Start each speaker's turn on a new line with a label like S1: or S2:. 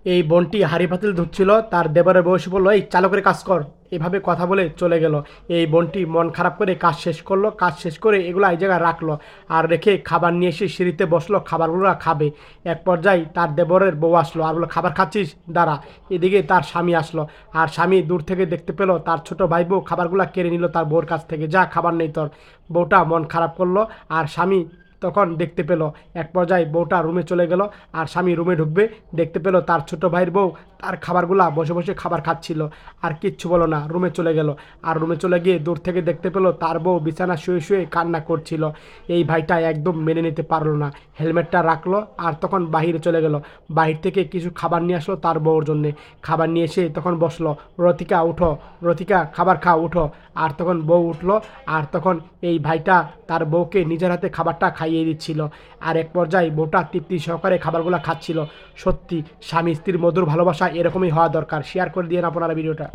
S1: এই বোনটি হাঁড়ি পাতিল ধুচ্ছিল, তার দেবরের বউ এসে বললো, এই চালু করে কাজ কর। এভাবে কথা বলে চলে গেল। এই বোনটি মন খারাপ করে কাজ শেষ করলো, কাজ শেষ করে এগুলো এই জায়গায় রাখলো, আর রেখে খাবার নিয়ে এসে সিঁড়িতে বসলো, খাবারগুলো খাবে। এক পর্যায়ে তার দেবরের বউ আসলো আর বললো, খাবার খাচ্ছিস, দাঁড়া। এদিকে তার স্বামী আসলো, আর স্বামী দূর থেকে দেখতে পেলো তার ছোট ভাই বউ খাবারগুলো কেড়ে নিল তার বউর কাছ থেকে, যা খাবার নেই তোর। বউটা মন খারাপ করলো, আর স্বামী তখন দেখতে পেল। এক পর্যায়ে বউটা রুমে চলে গেল, আর স্বামী রুমে ঢুকবে, দেখতে পেল তার ছোট ভাইয়ের বউ তার খাবারগুলা বসে বসে খাবার খাচ্ছিল, আর কিচ্ছু বলো না, রুমে চলে গেল। আর রুমে চলে গিয়ে দূর থেকে দেখতে পেল তার বউ বিছানা শুয়ে শুয়ে কান্না করছিল। এই ভাইটা একদম মেনে নিতে পারলো না, হেলমেটটা রাখলো আর তখন বাহিরে চলে গেল। বাহির থেকে কিছু খাবার নিয়ে আসলো তার বউর জন্যে। খাবার নিয়ে এসে তখন বসলো, রতিকা উঠো, রতিকা খাবার খাও, উঠো। আর তখন বউ উঠলো, আর তখন এই ভাইটা তার বউকে নিজের হাতে খাবারটা খাইয়ে দিচ্ছিল। আর এক পর্যায়ে বউটা তৃপ্তি সহকারে খাবারগুলো খাচ্ছিল। সত্যি স্বামী স্ত্রীর মধুর ভালোবাসা এরকমই হওয়া দরকার। শেয়ার করে দিয়ে আপনারা ভিডিওটা।